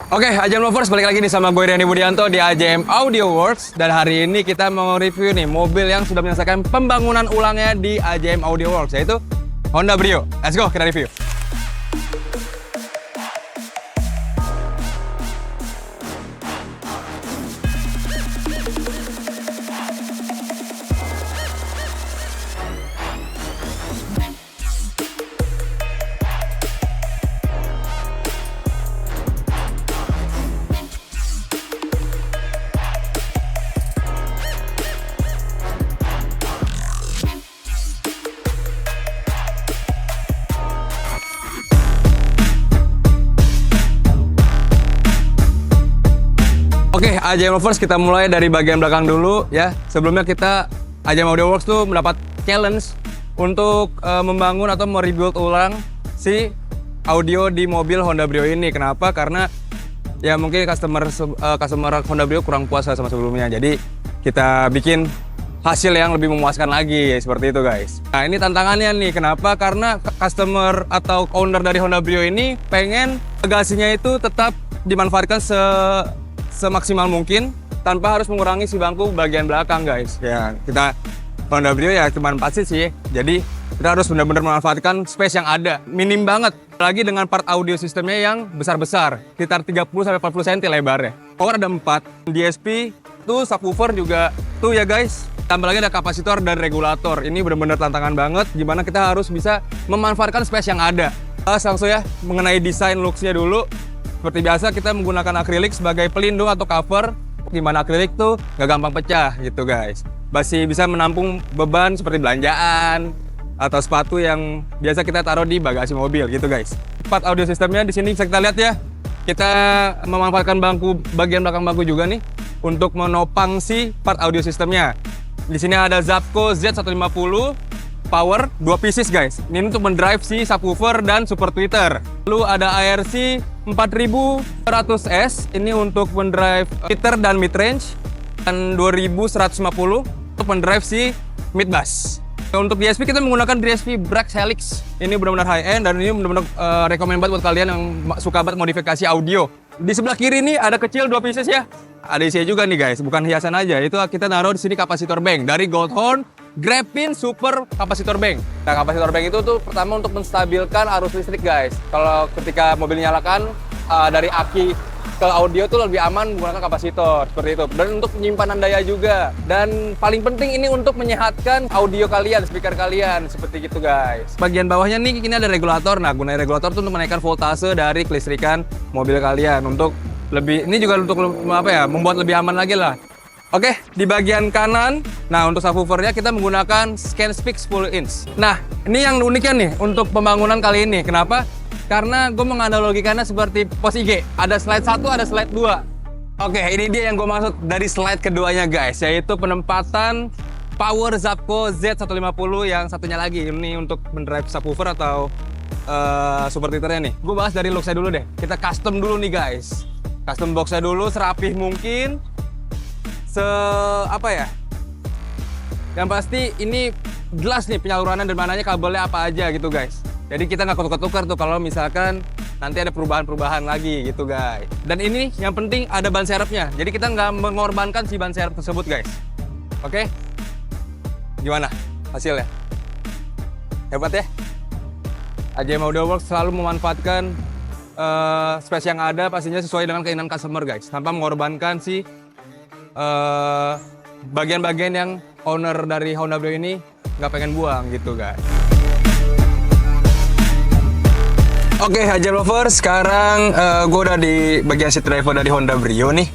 Oke, AJM Lovers, balik lagi nih sama gue Riani Budianto di AJM Audio Works. Dan hari ini kita mau review nih mobil yang sudah menyelesaikan pembangunan ulangnya di AJM Audio Works, yaitu Honda Brio. Let's go, kita review. Oke, AJM Lovers, kita mulai dari bagian belakang dulu ya. Sebelumnya AJM Audio Works tuh mendapat challenge untuk membangun atau merebuild ulang si audio di mobil Honda Brio ini. Kenapa? Karena ya mungkin customer Honda Brio kurang puas sama sebelumnya. Jadi kita bikin hasil yang lebih memuaskan lagi, seperti itu guys. Nah, ini tantangannya nih. Kenapa? Karena customer atau owner dari Honda Brio ini pengen bagasinya itu tetap dimanfaatkan semaksimal mungkin tanpa harus mengurangi si bangku bagian belakang guys. Ya, kita Honda Brio ya cuma 4 seat sih. Jadi kita harus benar-benar memanfaatkan space yang ada. Minim banget. Lagi dengan part audio sistemnya yang besar-besar, sekitar 30-40 cm lebarnya. Power ada 4. DSP tuh, subwoofer juga tuh ya guys. Tambah lagi ada kapasitor dan regulator. Ini benar-benar tantangan banget gimana kita harus bisa memanfaatkan space yang ada. Langsung ya mengenai desain looks-nya dulu. Seperti biasa kita menggunakan akrilik sebagai pelindung atau cover, dimana akrilik tuh nggak gampang pecah gitu guys. Masih bisa menampung beban seperti belanjaan atau sepatu yang biasa kita taruh di bagasi mobil gitu guys. Part audio sistemnya di sini bisa kita lihat ya. Kita memanfaatkan bagian belakang bangku juga nih untuk menopang si part audio sistemnya. Di sini ada Zapco Z150 power 2 pieces guys. Ini untuk mendrive si subwoofer dan super tweeter. Lalu ada ARC 4100S, ini untuk mendrive tweeter dan mid range, dan 2150 untuk mendrive si mid bass. Untuk DSP kita menggunakan DSP Brax Helix. Ini benar-benar high end dan ini benar-benar recommend banget buat kalian yang suka banget modifikasi audio. Di sebelah kiri ini ada kecil 2 pieces ya. Ada isinya juga nih guys, bukan hiasan aja. Itu kita naruh di sini kapasitor bank dari Goldhorn Graphene Super Kapasitor Bank. Nah, kapasitor bank itu tuh pertama untuk menstabilkan arus listrik guys. Kalau ketika mobil nyalakan dari aki ke audio tuh lebih aman menggunakan kapasitor seperti itu. Dan untuk penyimpanan daya juga. Dan paling penting ini untuk menyehatkan audio kalian, speaker kalian seperti gitu guys. Bagian bawahnya nih ini ada regulator. Nah, gunanya regulator tuh untuk menaikkan voltase dari kelistrikan mobil kalian untuk lebih, ini juga untuk apa ya, membuat lebih aman lagi lah. Oke, di bagian kanan, nah untuk subwoofernya kita menggunakan ScanSpeak 10 inch. Nah, ini yang uniknya nih untuk pembangunan kali ini. Kenapa? Karena gue menganalogikannya seperti pos IG. Ada slide 1, ada slide 2. Oke, ini dia yang gue maksud dari slide keduanya guys, yaitu penempatan power Zapco Z150 yang satunya lagi. Ini untuk mendrive subwoofer atau super tweeternya nih. Gue bahas dari look-nya dulu deh. Kita custom dulu nih guys. Custom box-nya dulu serapih mungkin. Apa ya? Yang pasti ini jelas nih penyalurannya dan mananya kabelnya apa aja gitu guys. Jadi kita nggak ketukar-tukar tuh kalau misalkan nanti ada perubahan-perubahan lagi gitu guys. Dan ini yang penting ada ban serepnya. Jadi kita nggak mengorbankan si ban serep tersebut guys. Oke? Gimana hasilnya? Hebat ya? AJM Audio Works selalu memanfaatkan space yang ada pastinya sesuai dengan keinginan customer guys. Tanpa mengorbankan si bagian-bagian yang owner dari Honda Brio ini nggak pengen buang gitu guys. Oke, AJM Lovers, sekarang gue udah di bagian seat driver dari Honda Brio nih.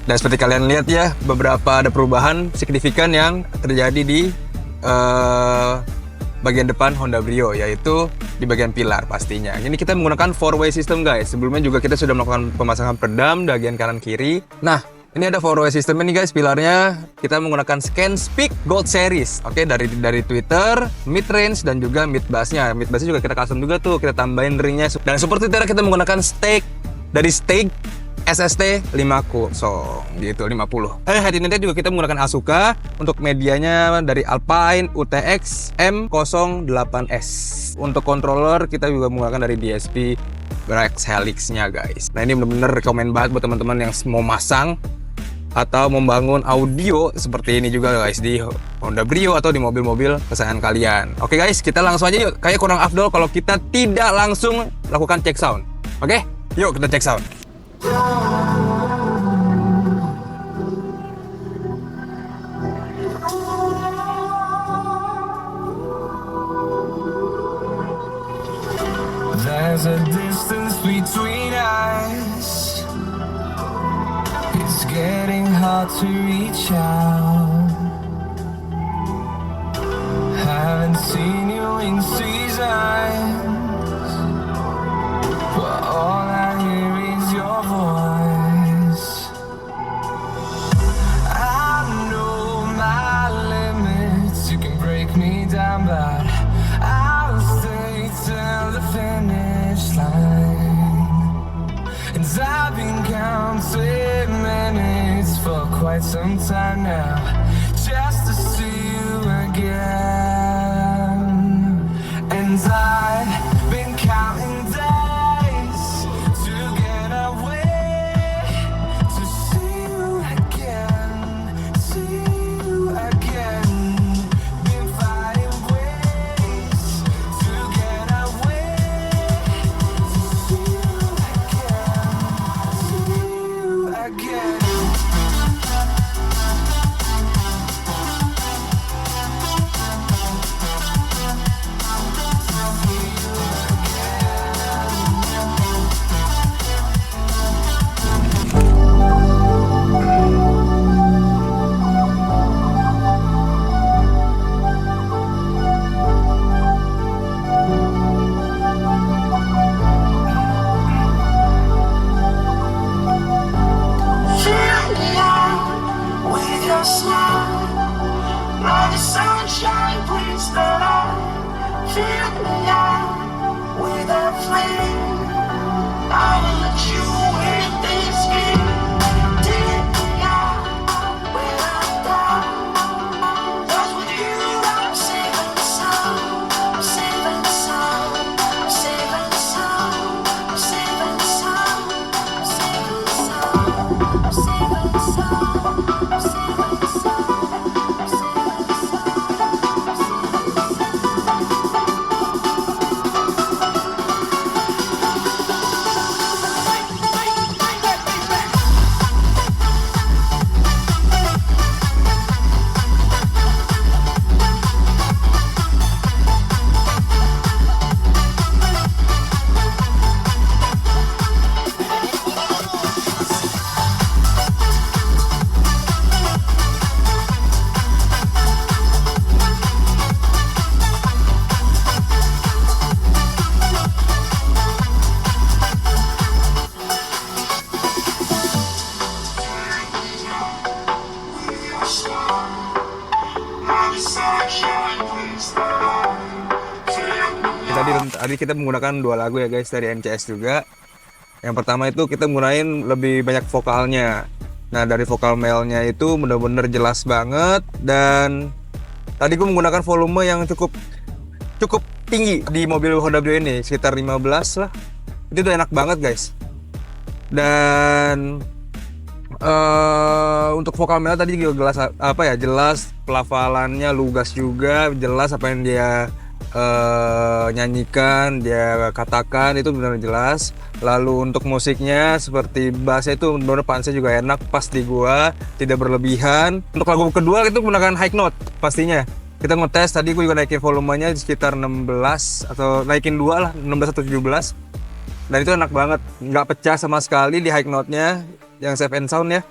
Dan seperti kalian lihat ya, beberapa ada perubahan signifikan yang terjadi di bagian depan Honda Brio, yaitu di bagian pilar pastinya. Ini kita menggunakan 4-way system guys. Sebelumnya juga kita sudah melakukan pemasangan peredam bagian kanan kiri. Nah, ini ada 4-way system nih guys, pilarnya kita menggunakan ScanSpeak Gold Series. Oke, dari tweeter, mid range dan juga mid bassnya. Mid bassnya juga kita custom juga tuh, kita tambahin ringnya. Dan super tweeter kita menggunakan stake SST 50 gitu 50. Head unitnya juga kita menggunakan Asuka. Untuk medianya dari Alpine UTX M08S. Untuk controller kita juga menggunakan dari DSP Brax Helix-nya guys. Nah ini bener-bener rekomend banget buat teman-teman yang mau masang atau membangun audio seperti ini juga guys di Honda Brio atau di mobil-mobil kesayangan kalian. Oke guys, kita langsung aja yuk. Kayak kurang afdol kalau kita tidak langsung lakukan cek sound. Oke, yuk kita cek sound. There's a distance between us. It's getting hard to reach out. Haven't seen you in seasons, but all I hear is your voice. I know my limits, you can break me down, but I'll stay till the finish line. And I've been counting minutes for quite some time now, just to see you again. And I've been counting days to get away, to see you again, see you again. Been finding ways to get away, to see you again, see you again. Fill me up with your smile. Let the sunshine brings the light. Fill me up with a flame. I will let you in this game. Take me out where I'm down. 'Cause with you I'm saving some. I'm saving some. I'm saving some. I'm saving some. I'm saving some. I'm saving some. I'm saving some. I'm Tadi kita menggunakan 2 lagu ya guys dari MCS juga. Yang pertama itu kita menggunakan lebih banyak vokalnya. Nah dari vokal male-nya itu bener-bener jelas banget. Dan tadi gue menggunakan volume yang cukup tinggi di mobil Honda Brio ini, sekitar 15 lah. Itu udah enak banget guys. Dan untuk vokal male tadi juga jelas pelafalannya lugas juga, jelas apa yang dia nyanyikan, dia katakan itu benar jelas. Lalu untuk musiknya seperti bassnya itu benar pansnya juga enak, pas di gua, tidak berlebihan. Untuk lagu kedua itu menggunakan high note pastinya. Kita ngetes tadi gua juga naikin volumenya sekitar 16 atau naikin 2 lah, 16 atau 17. Dan itu enak banget, nggak pecah sama sekali di high note-nya yang safe and sound ya.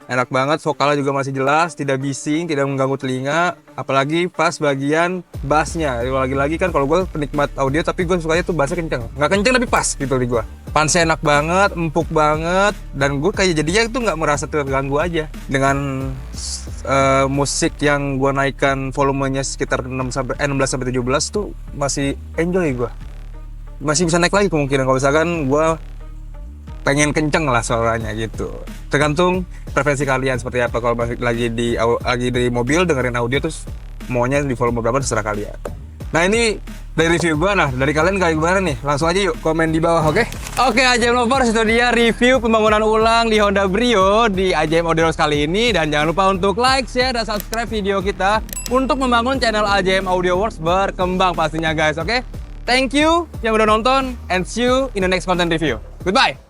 Enak banget, vokalnya juga masih jelas, tidak bising, tidak mengganggu telinga. Apalagi pas bagian bassnya. Lagi-lagi kan kalau gue penikmat audio, tapi gue sukanya tuh bassnya kenceng. Nggak kenceng tapi pas gitu di gue. Pansnya enak banget, empuk banget. Dan gue kayak jadinya tuh nggak merasa terganggu aja. Dengan musik yang gue naikkan volumenya sekitar 16-17 tuh masih enjoy gue. Masih bisa naik lagi kemungkinan kalau misalkan gue pengen kenceng lah suaranya gitu. Tergantung preferensi kalian seperti apa. Kalau lagi di mobil dengerin audio terus maunya di volume berapa terserah kalian. Nah ini dari review gua, nah dari kalian kayak gimana nih? Langsung aja yuk komen di bawah, oke? Oke, AJM Lovers, itu dia review pembangunan ulang di Honda Brio di AJM Audio Works kali ini. Dan jangan lupa untuk like, share, dan subscribe video kita untuk membangun channel AJM Audio Works berkembang pastinya guys, oke? Thank you yang udah nonton and see you in the next content review. Goodbye!